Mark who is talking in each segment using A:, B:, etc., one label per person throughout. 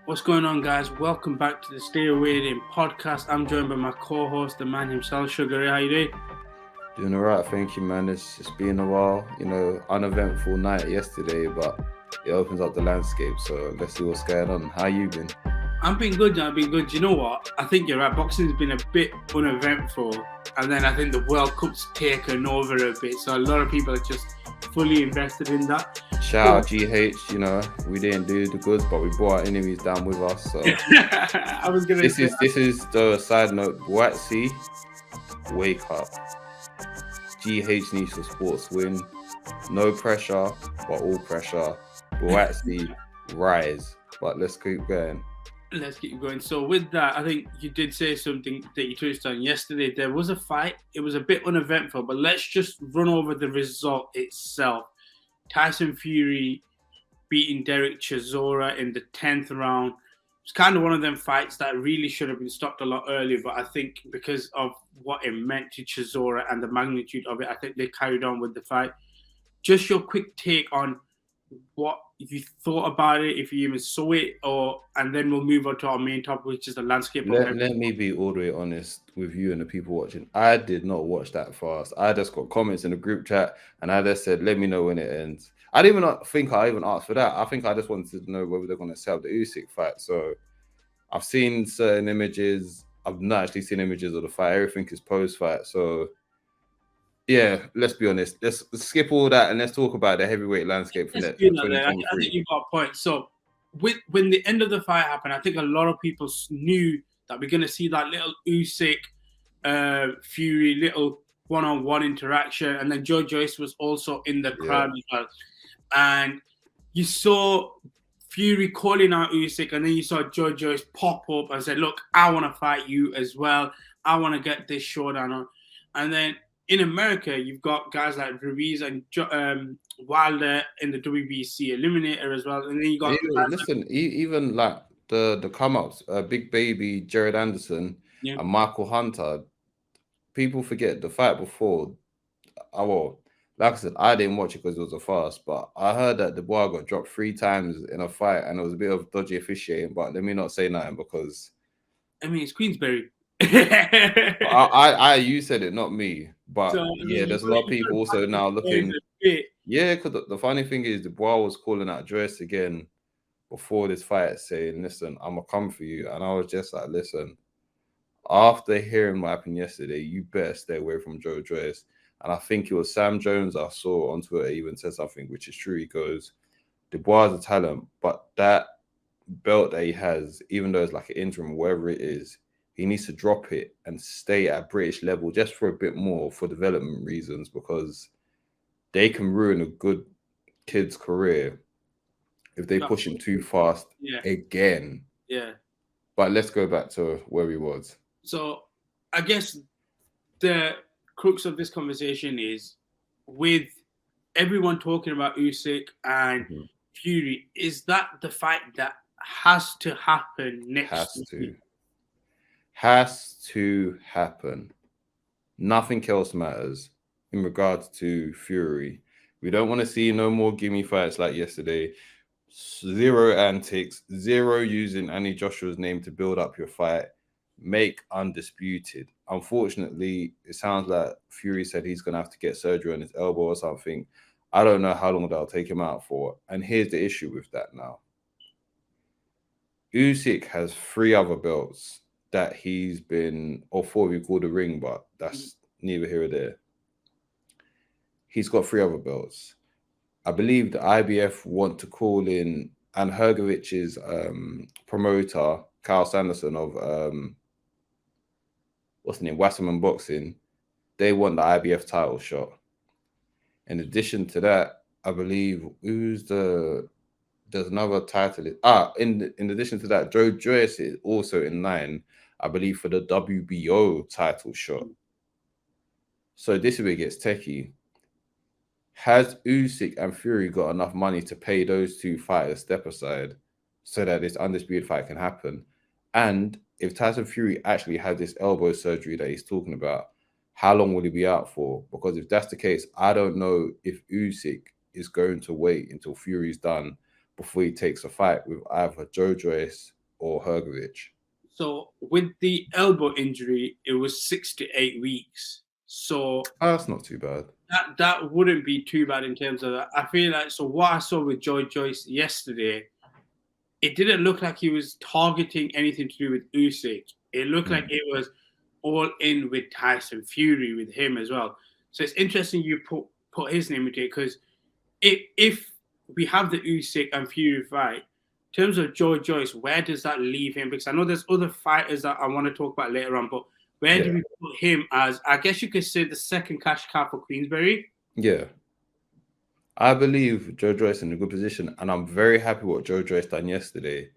A: What's going on, guys? Welcome back to the STAYWEIGHEDIN Podcast. I'm joined by my co-host, the man himself, Sugar Ray. How you doing?
B: Doing all right, thank you, man. It's been a while, uneventful night yesterday, but it opens up the landscape. So let's see what's going on. How you been?
A: I've been good. You know what? I think you're right. Boxing's been a bit uneventful, and then I think the World Cup's taken over a bit. So a lot of people are just fully invested in that.
B: Shout out GH, we didn't do the goods, but we brought our enemies down with us. So
A: I was gonna
B: this is the side note. Boatsy, wake up. GH needs the sports win. No pressure, but all pressure. Boatsy, rise. But let's keep going.
A: Let's keep going. So with that, I think you did say something that you touched on yesterday. There was a fight. It was a bit uneventful, but let's just run over the result itself. Tyson Fury beating Dereck Chisora in the 10th round. It's kind of one of them fights that really should have been stopped a lot earlier, but I think because of what it meant to Chisora and the magnitude of it, I think they carried on with the fight. Just your quick take on what you thought about it, if you even saw it, and then we'll move on to our main topic, which is the landscape.
B: Let me be all the way honest with you and the people watching. I did not watch that fast. I just got comments in the group chat, and I just said, let me know when it ends. I didn't even think I even asked for that. I think I just wanted to know whether they're going to set up the Usyk fight. So I've seen certain images. I've not actually seen images of the fight. Everything is post-fight. So yeah, let's be honest. Let's skip all that and let's talk about the heavyweight landscape for next.
A: I think you've got a point. So when the end of the fight happened, I think a lot of people knew that we're going to see that little Usyk, Fury, little one-on-one interaction, and then Joyce was also in the crowd as well. And you saw Fury calling out Usyk, and then you saw Joyce pop up and said, "Look, I want to fight you as well. I want to get this showdown on." And then in America, you've got guys like Ruiz and Wilder in the WBC Eliminator as well. And then you got...
B: Even like the come-ups, Big Baby, Jared Anderson, and Michael Hunter, people forget the fight before. Like I said, I didn't watch it because it was a fast, but I heard that the boy got dropped 3 times in a fight, and it was a bit of dodgy officiating, but let me not say nothing because...
A: I mean, it's Queensberry.
B: You said it, not me. But there's a lot of people also now looking. Yeah, because the funny thing is, the boy was calling out Joyce again before this fight, saying, "Listen, I'm gonna come for you," and I was just like, "Listen." After hearing what happened yesterday, you better stay away from Joyce. And I think it was Sam Jones I saw on Twitter even said something which is true. He goes, "Dubois is a talent, but that belt that he has, even though it's like an interim, whatever it is, he needs to drop it and stay at British level just for a bit more for development reasons, because they can ruin a good kid's career if they push him too fast again."
A: Yeah.
B: But let's go back to where he was.
A: So I guess the crux of this conversation is, with everyone talking about Usyk and Fury, is that the fight that has to happen next week?
B: Has to happen. Nothing else matters in regards to Fury. We don't want to see no more gimme fights like yesterday. 0 antics, 0 using Annie Joshua's name to build up your fight. Make undisputed. Unfortunately, it sounds like Fury said he's going to have to get surgery on his elbow or something. I don't know how long that'll take him out for. And here's the issue with that now. Usyk has 3 other belts that he's been, or 4 we call the ring, but that's neither here or there. He's got 3 other belts. I believe the IBF want to call in Anne Hergovich's promoter, Kyle Sanderson of Wasserman Boxing. They want the IBF title shot. In addition to that, I believe there's another title. In addition to that, Joyce is also in line, I believe, for the WBO title shot. So this is where it gets techie. Has Usyk and Fury got enough money to pay those 2 fighters step aside so that this undisputed fight can happen? And if Tyson Fury actually had this elbow surgery that he's talking about, how long will he be out for? Because if that's the case, I don't know if Usyk is going to wait until Fury's done before he takes a fight with either Joyce or Hrgovic.
A: So with the elbow injury, it was 6 to 8 weeks. So
B: that's not too bad.
A: That wouldn't be too bad in terms of that. I feel like, so what I saw with Joyce yesterday, it didn't look like he was targeting anything to do with Usyk. It looked like it was all in with Tyson Fury, with him as well. So it's interesting you put his name into it, because if we have the Usyk and Fury fight, in terms of Joyce, where does that leave him? Because I know there's other fighters that I want to talk about later on, but where do we put him as, I guess you could say, the second cash cow for Queensberry?
B: Yeah. I believe Joyce is in a good position, and I'm very happy what Joyce done yesterday,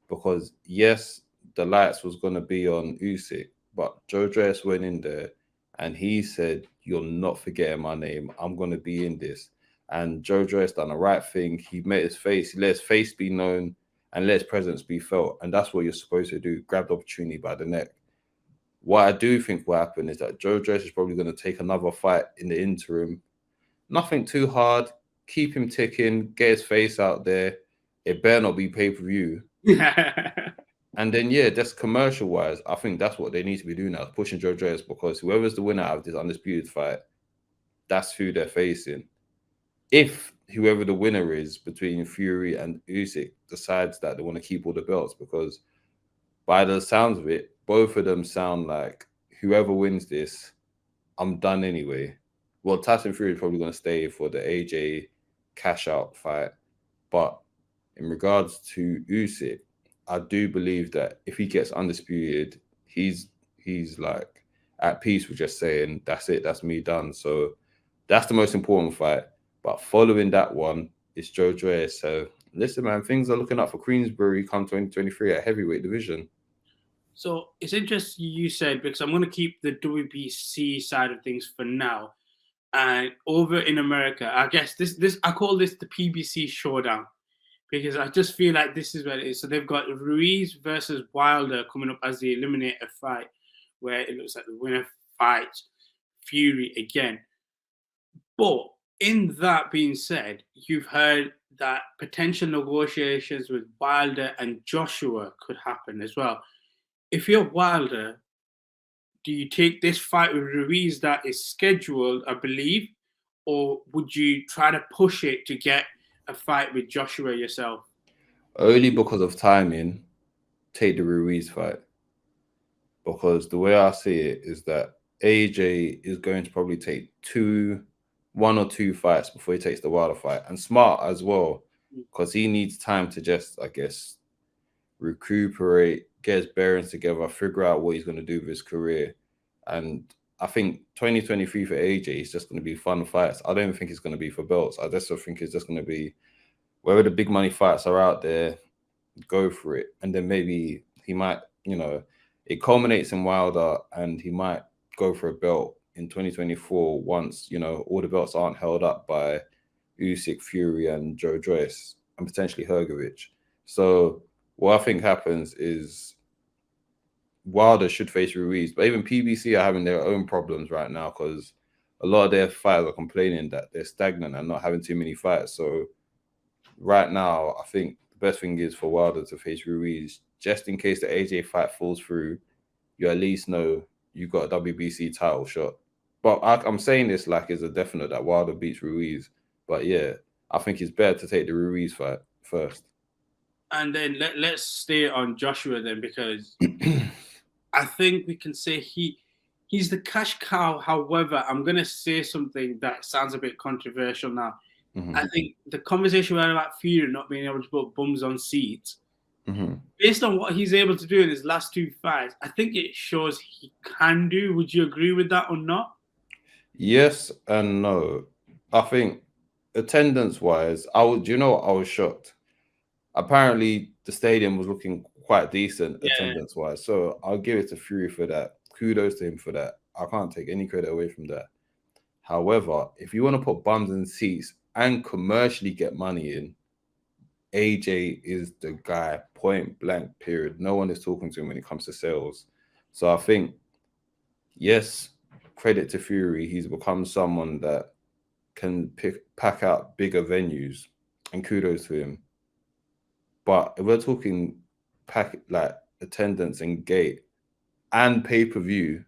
B: because yes, the lights was going to be on Usyk, but Joyce went in there and he said, "You're not forgetting my name. I'm going to be in this." And Joyce done the right thing. He met his face. He let his face be known and let his presence be felt. And that's what you're supposed to do. Grab the opportunity by the neck. What I do think will happen is that Joyce is probably going to take another fight in the interim. Nothing too hard. Keep him ticking. Get his face out there. It better not be pay-per-view. And then, yeah, just commercial-wise, I think that's what they need to be doing now, pushing Joyce, because whoever's the winner out of this undisputed fight, that's who they're facing. If whoever the winner is between Fury and Usyk decides that they want to keep all the belts, because by the sounds of it, both of them sound like whoever wins this, I'm done anyway. Well, Tyson Fury is probably going to stay for the AJ cash out fight. But in regards to Usyk, I do believe that if he gets undisputed, he's like at peace with just saying, that's it, that's me done. So that's the most important fight. But following that one, it's Joyce. So listen, man, things are looking up for Queensberry come 2023 at heavyweight division.
A: So it's interesting you said, because I'm going to keep the WBC side of things for now. And over in America, I guess this I call this the PBC showdown, because I just feel like this is what it is. So they've got Ruiz versus Wilder coming up as the eliminator fight, where it looks like the winner fights Fury again. But in that being said, you've heard that potential negotiations with Wilder and Joshua could happen as well. If you're Wilder, do you take this fight with Ruiz that is scheduled, I believe, or would you try to push it to get a fight with Joshua yourself?
B: Only because of timing, take the Ruiz fight. Because the way I see it is that AJ is going to probably take one or two fights before he takes the Wilder fight. And smart as well, because he needs time to just, I guess, recuperate, get his bearings together, figure out what he's going to do with his career. And I think 2023 for AJ is just going to be fun fights. I don't think it's going to be for belts. I just think it's just going to be wherever the big money fights are out there, go for it. And then maybe he might, it culminates in Wilder and he might go for a belt in 2024 once, all the belts aren't held up by Usyk, Fury, and Joyce, and potentially Hrgovic. So what I think happens is Wilder should face Ruiz, but even PBC are having their own problems right now, because a lot of their fighters are complaining that they're stagnant and not having too many fights. So right now, I think the best thing is for Wilder to face Ruiz, just in case the AJ fight falls through. You at least know you got a WBC title shot. But I'm saying this like it's a definite that Wilder beats Ruiz. But yeah, I think it's better to take the Ruiz fight first.
A: And then let's stay on Joshua then, because I think we can say he's the cash cow. However, I'm going to say something that sounds a bit controversial now. Mm-hmm. I think the conversation we had about Fury not being able to put bums on seats, based on what he's able to do in his last two fights, I think it shows he can do. Would you agree with that or not?
B: Yes and no. I think attendance-wise, I was shocked. Apparently, the stadium was looking quite decent attendance-wise. So I'll give it to Fury for that. Kudos to him for that. I can't take any credit away from that. However, if you want to put bums in seats and commercially get money in, AJ is the guy, point blank, period. No one is talking to him when it comes to sales. So I think, yes, credit to Fury. He's become someone that can pack out bigger venues, and kudos to him. But if we're talking attendance and gate and pay-per-view,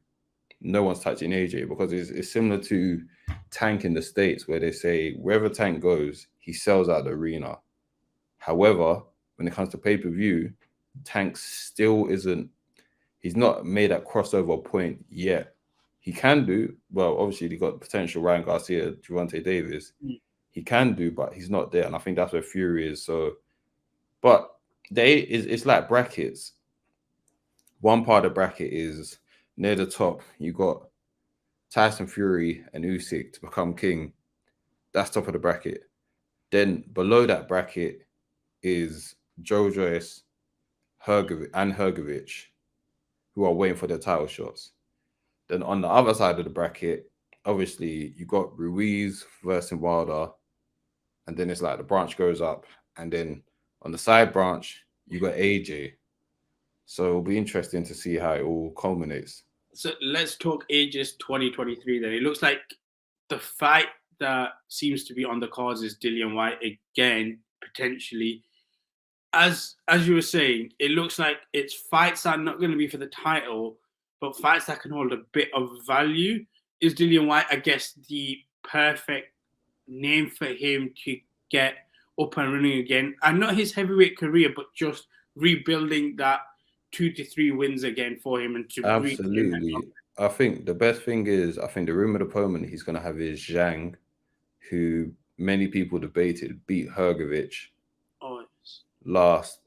B: no one's touching AJ, because it's similar to Tank in the States, where they say wherever Tank goes, he sells out the arena. However, when it comes to pay-per-view, Tank still isn't, he's not made that crossover point yet. He can do, well, obviously he got potential Ryan Garcia, Gervonta Davis. He can do, but he's not there. And I think that's where Fury is. So, but it's like brackets. One part of the bracket is near the top, you got Tyson Fury and Usyk to become king. That's top of the bracket. Then below that bracket is Joyce, Hrgovic, who are waiting for their title shots. Then on the other side of the bracket, obviously you got Ruiz versus Wilder, and then it's like the branch goes up, and then on the side branch you got AJ. So it'll be interesting to see how it all culminates.
A: So let's talk ages 2023 then. It looks like the fight that seems to be on the cards is Dillian Whyte again, potentially. As you were saying, it looks like it's fights that are not going to be for the title, but fights that can hold a bit of value. Is Dillian Whyte, I guess, the perfect name for him to get up and running again? And not his heavyweight career, but just rebuilding that 2 to 3 wins again for him. And to
B: absolutely. I think the best thing is, I think the rumored opponent he's going to have is Zhang, who many people debated beat Hrgovic last.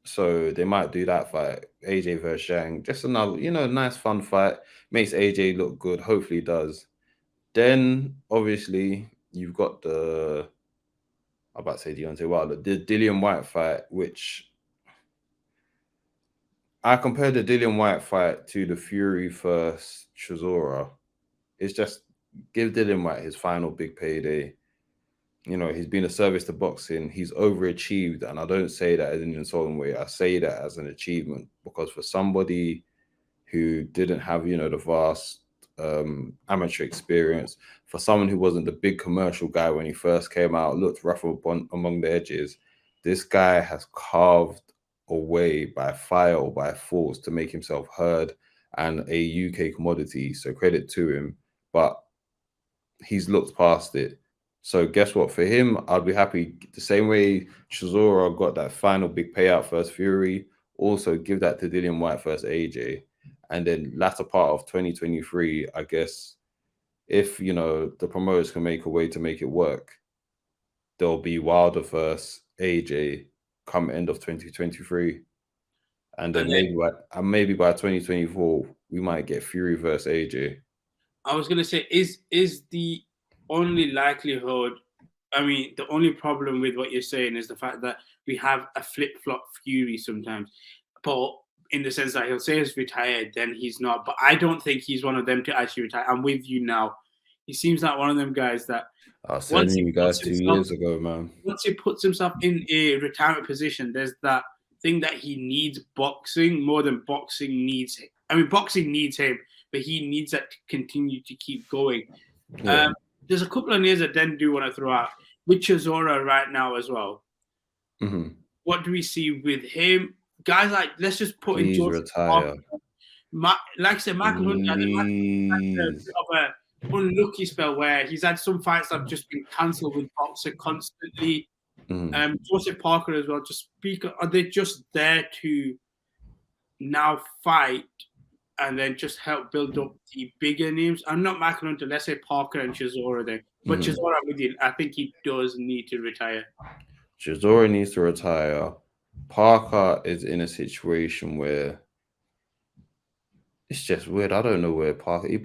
B: So they might do that fight, AJ versus Zhang. Just another, nice fun fight. Makes AJ look good. Hopefully he does. Then, obviously, you've got the Dillian Whyte fight, which I compare the Dillian Whyte fight to the Fury versus Chisora. It's just give Dillian Whyte his final big payday. He's been a service to boxing. He's overachieved, and I don't say that in an insulting way. I say that as an achievement, because for somebody who didn't have, the vast amateur experience, for someone who wasn't the big commercial guy when he first came out, looked rough among the edges, this guy has carved away by fire or by force to make himself heard and a UK commodity. So credit to him, but he's looked past it. So guess what? For him, I'd be happy the same way Chisora got that final big payout versus Fury. Also give that to Dillian Whyte versus AJ. And then latter part of 2023, I guess, if, the promoters can make a way to make it work, there'll be Wilder versus AJ come end of 2023. And then maybe by 2024, we might get Fury versus AJ.
A: I was going to say, is the only likelihood, the only problem with what you're saying is the fact that we have a flip-flop Fury sometimes. But in the sense that he'll say he's retired, then he's not. But I don't think he's one of them to actually retire. I'm with you now. He seems like one of them guys that...
B: I was telling you guys 2 years ago, man.
A: Once he puts himself in a retirement position, there's that thing that he needs boxing more than boxing needs him. Boxing needs him, but he needs that to continue to keep going. Yeah. There's a couple of names that then do want to throw out. With Chisora right now as well.
B: Mm-hmm.
A: What do we see with him? Guys like, let's just put
B: in Joseph retire.
A: Like I said, Michael Hunt had a bit of an unlucky spell where he's had some fights that have just been cancelled with boxing constantly. Mm-hmm. Joseph Parker as well. Are they just there to now fight and then just help build up the bigger names? I'm not Michael Hunter. Let's say Parker and Chisora there. But Chisora, with you, I think he does need to retire.
B: Chisora needs to retire. Parker is in a situation where it's just weird. I don't know where Parker's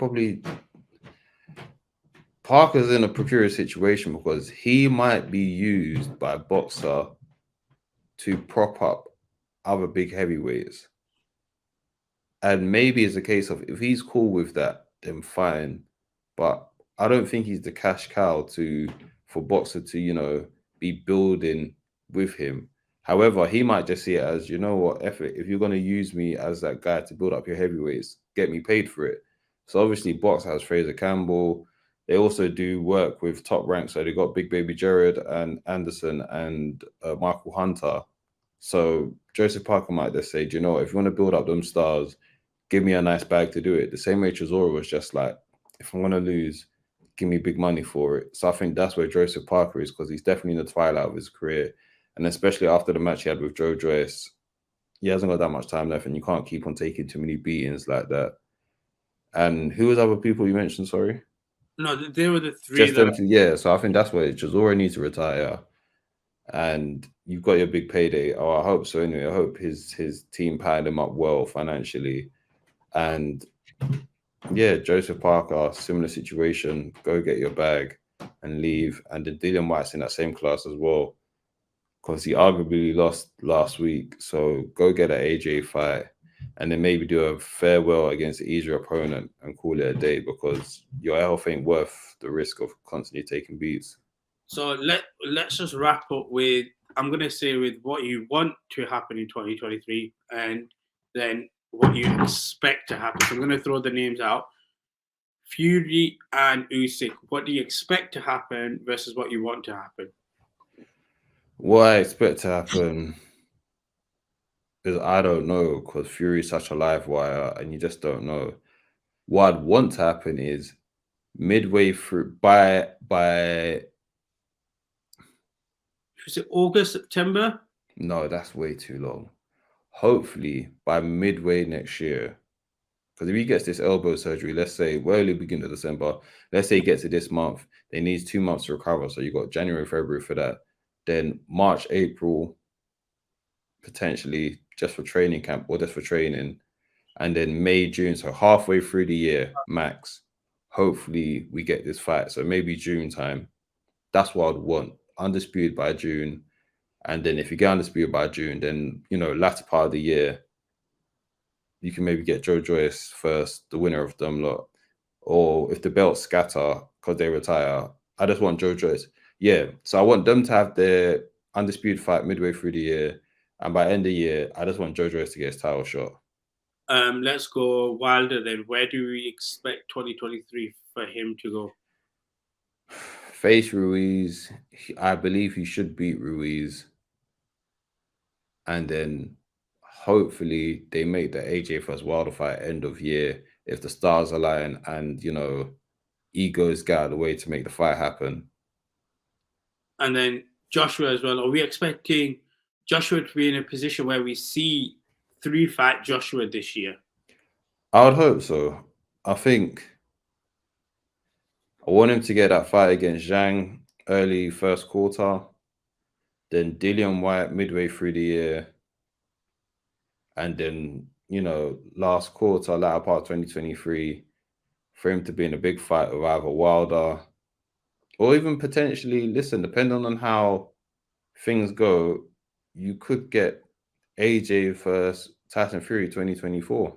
B: in a precarious situation because he might be used by a boxer to prop up other big heavyweights. And maybe it's a case of if he's cool with that, then fine. But I don't think he's the cash cow for boxer to, be building with him. However, he might just see it as, if you're going to use me as that guy to build up your heavyweights, get me paid for it. So obviously, Box has Fraser Campbell. They also do work with top ranks. So they got Big Baby Jared and Anderson and Michael Hunter. So Joseph Parker might just say, do you know what, if you want to build up them stars, give me a nice bag to do it. The same way Chisora was just like, if I'm going to lose, give me big money for it. So I think that's where Joseph Parker is, because he's definitely in the twilight of his career. And especially after the match he had with Joe Joyce, he hasn't got that much time left, and you can't keep on taking too many beatings like that. And who was other people you mentioned, sorry?
A: No, they were the three.
B: Just them two, yeah. So I think that's where Chisora needs to retire. And you've got your big payday. Oh, I hope so. Anyway, I hope his team paid him up well financially. And yeah, Joseph Parker, similar situation. Go get your bag and leave. And then Dillian White's in that same class as well, because he arguably lost last week. So go get an AJ fight, and then maybe do a farewell against an easier opponent and call it a day, because your health ain't worth the risk of constantly taking beats.
A: So let's just wrap up with, I'm going to say, with what you want to happen in 2023, and then what you expect to happen. So I'm going to throw the names out. Fury and Usyk, what do you expect to happen versus what you want to happen?
B: What I expect to happen is I don't know, because Fury is such a live wire and you just don't know. What I'd want to happen is midway through, by
A: is it August, September?
B: No, that's way too long. Hopefully by midway next year, because if he gets this elbow surgery, let's say early beginning of December, let's say he gets it this month, they need 2 months to recover. So you got January, February for that. Then March, April, potentially just for training camp or just for training. And then May, June, so halfway through the year, max. Hopefully we get this fight. So maybe June time. That's what I'd want. Undisputed by June. And then if you get undisputed by June, then, you know, latter part of the year, you can maybe get Joe Joyce first, the winner of them lot. Or if the belts scatter because they retire, I just want Joe Joyce. Yeah, so I want them to have their undisputed fight midway through the year. And by end of the year, I just want Joe Joyce to get his title shot.
A: Let's go Wilder then. Where do we expect 2023 for him to go?
B: Face Ruiz. I believe he should beat Ruiz. And then hopefully they make the AJ vs Wilder fight end of year if the stars align and, you know, egos get out of the way to make the fight happen.
A: And then Joshua as well. Are we expecting Joshua to be in a position where we see 3-fight Joshua this year?
B: I would hope so. I think I want him to get that fight against Zhang early first quarter, then Dillian White midway through the year, and then, you know, last quarter, latter part 2023, for him to be in a big fight with either Wilder or even potentially, listen, depending on how things go, you could get AJ versus Tyson Fury 2024.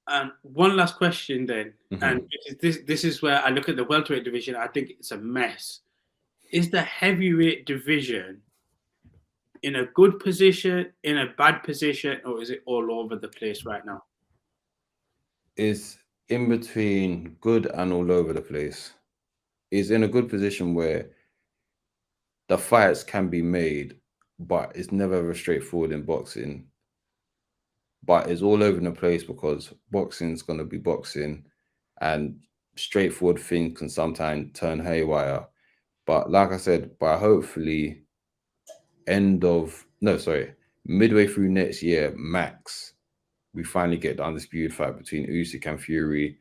A: And one last question then, and this is where I look at the welterweight division, I think it's a mess. Is the heavyweight division in a good position, in a bad position, or is it all over the place right now?
B: It's in between good and all over the place. It's in a good position where the fights can be made, but it's never ever straightforward in boxing. But it's all over the place because boxing's going to be boxing, and straightforward things can sometimes turn haywire. But like I said, by hopefully midway through next year, max, we finally get the undisputed fight between Usyk and Fury.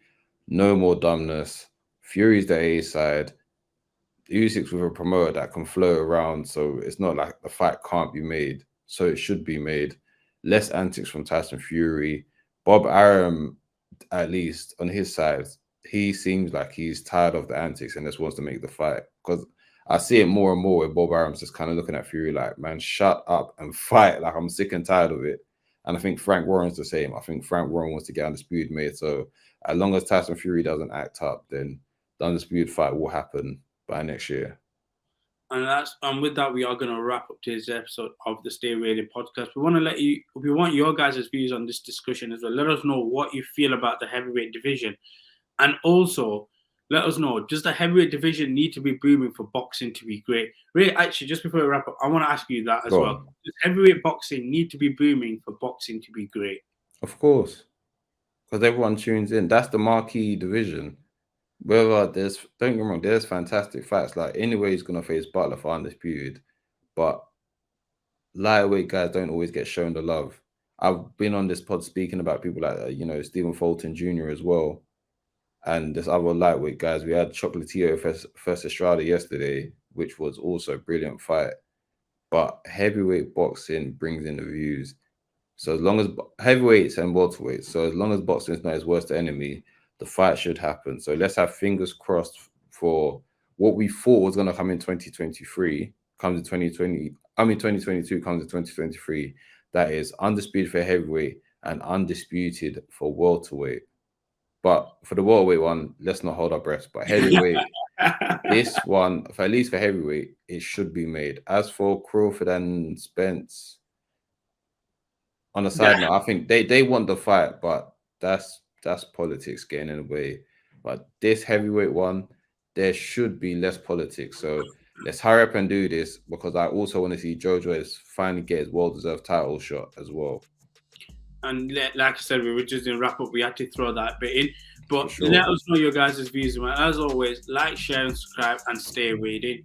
B: No more dumbness. Fury's the A side. Usyk's with a promoter that can float around, so it's not like the fight can't be made. So it should be made. Less antics from Tyson Fury. Bob Arum, at least on his side, he seems like he's tired of the antics and just wants to make the fight. Because I see it more and more where Bob Arum's just kind of looking at Fury like, man, shut up and fight. Like, I'm sick and tired of it. And I think Frank Warren's the same. I think Frank Warren wants to get undisputed made. So as long as Tyson Fury doesn't act up, then the undisputed fight will happen by next year.
A: And with that, we are going to wrap up today's episode of the Stay Weighedin Podcast. We want your guys' views on this discussion as well. Let us know what you feel about the heavyweight division. And also, let us know. Does the heavyweight division need to be booming for boxing to be great? Ray, actually, just before we wrap up, I want to ask you that as well. Does heavyweight boxing need to be booming for boxing to be great?
B: Of course, because everyone tunes in. That's the marquee division. Whether don't get me wrong, there's fantastic fights. Like anyway, he's gonna face Butler for undisputed, but lightweight guys don't always get shown the love. I've been on this pod speaking about people like Stephen Fulton Jr. as well, and there's other lightweight guys. We had Chocolatito versus Estrada yesterday, which was also a brilliant fight. But heavyweight boxing brings in the views. So as long as heavyweights and welterweights, so as long as boxing is not his worst enemy, the fight should happen. So let's have fingers crossed for what we thought was going to come in 2023, comes in 2020. 2022 comes in 2023. That is undisputed for heavyweight and undisputed for welterweight. But for the welterweight one, let's not hold our breaths. But heavyweight, this one, at least for heavyweight, it should be made. As for Crawford and Spence, on the side note, I think they want the fight, but that's politics getting in the way. But this heavyweight one, there should be less politics. So let's hurry up and do this, because I also want to see Joe Joyce finally get his well-deserved title shot as well.
A: And like I said, we were just going to wrap up. We had to throw that bit in. But let us know your guys' views. As always, like, share, and subscribe, and stay weighed in.